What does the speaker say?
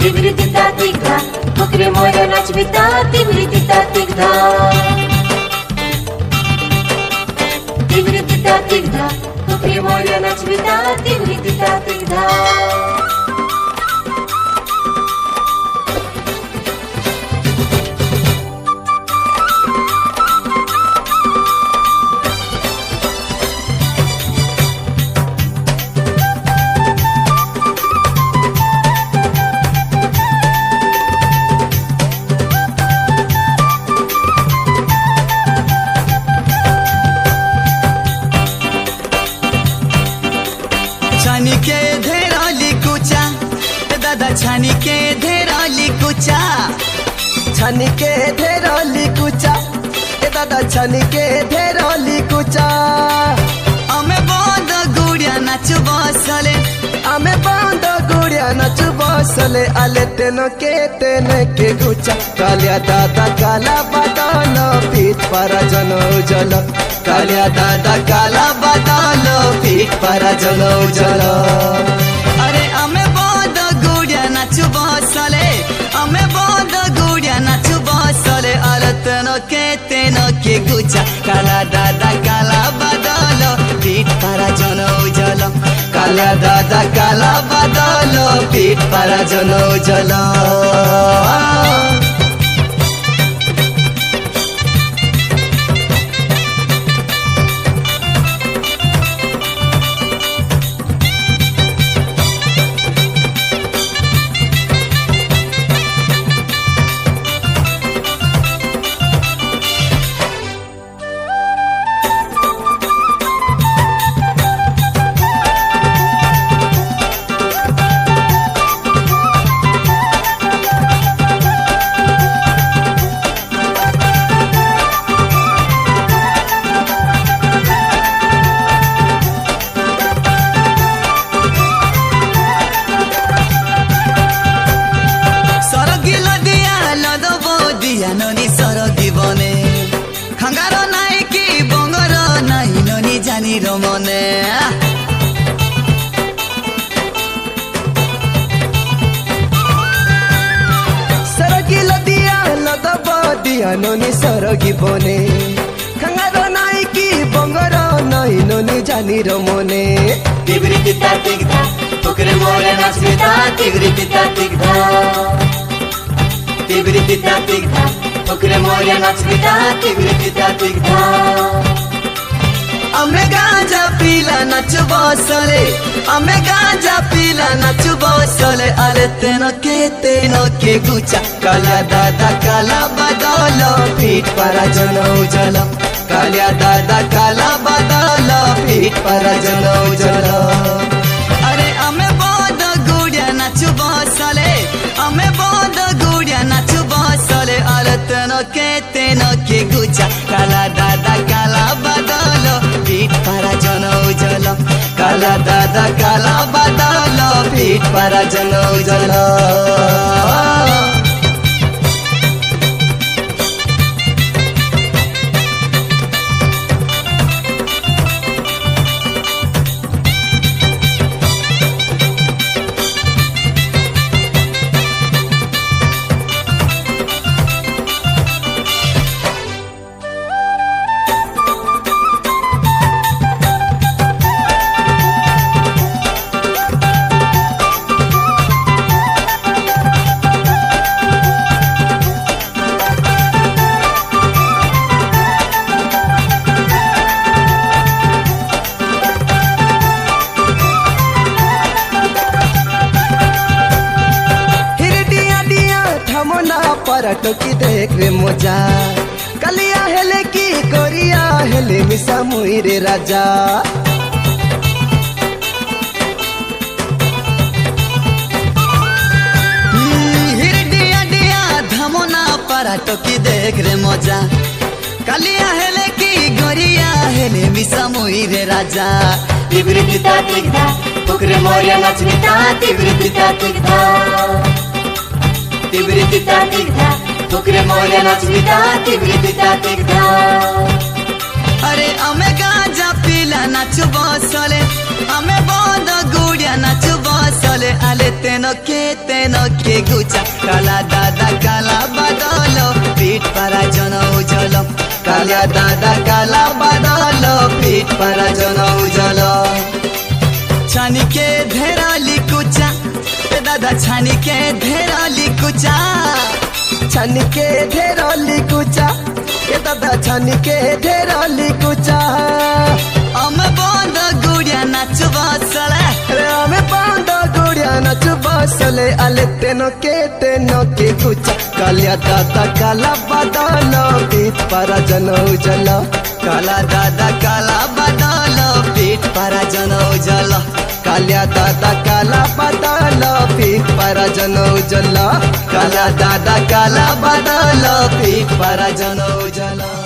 तिवरी तिता तिगधा फुकरे मोरे नाचबिता तिवरी तिता तिगधा तिवरी तिता तिगधा फुकरे मोरे नाचबिता तिवरी तिता तिगधा छानी के धेराली कुचा दादा छानी के धेराली कुचा छानी के धेराली कुचा दादा छानी के धेराली कुचा आमे बंद गुड़िया नाच बसले आमे बंद गुड़िया नाच बसले आले तेनो के गुचा कालिया दादा काला बादल पीठ पर जन उजल कालिया दादा काला बादल पीठ पर जन उजल अरे आमे बंद गुड़िया नाच बसले आमे बंद गुड़िया नाच बसले आले तेनो के गुचा काला दादा काला बादल पीठ पर जन उजल काला दादा काला बादल पीठ पर जन उजल ननी सरगी बने खंगार नाई कि बंगर नाई ननी जानी रमने सरगी लदिया लदब दिया ननी सरगी बने खंगार नाई कि बंगर नाई ननी जानी रमने तिवरी तिता तिगधा फुकरे मोरे नाचबिता तिवरी तिता तिगधा तिवरी तिता तिगधा फुकरे मोरे नाचबिता तिवरी तिता तिगधा आमे गांजा पीला नाच बसले आमे गांजा पीला नाच बसले अरे तेनो के गुचा काला दादा काला बादल पीठ पर जन उजल कालिया दादा काला बादल पीठ पर जन उजल अरे आमे बंद गुड़िया नाच बसले आमे बंद गुड़िया नाच बसले अरे तेनो के गुचा काला दादा काला बादल पीठ पर जन उजल काला दादा काला बादल पीठ पर जन उजल टोकी देख रे मोजा कलिया हेले की कोरिया हेले मिसा मुई रे राजा हिरडिया डिया धमोना पारा टोकी देख रे मोजा कलिया हेले की गोरिया हेले मिसा मुई रे राजा तिवरी तिता तिगधा फुकरे मोरे नाचबिता तिवरी तिता तिगधा तिवरी तिता तिगधा फुकरे मोरे नाचबिता तिवरी तिता तिगधा अरे आमे गांजा पीला नाच बसले आमे बंद गुड़िया नाच बसले आले तेन के गुचा काला दादा काला बादल पीठ पारा जन उजल काला दादा काला बादल पीठ पारा जन उजल छानी के धेराली कुचा दादा छानी के धेराली कुचा छानी के धेराली कुचा दादा छानी के धेराली कुचा हम बंद गुड़िया नाच बसले हमें बंद गुड़िया नाच बसले अले तेनो के कुचा कालिया दादा काला बादल पीठ पारा जन उजल काला दादा काला बादल पीठ पारा जन उजल कालिया दादा काला बादल पीठ पारा जन उजल काला दादा काला बादल पीठ पारा जन उजल।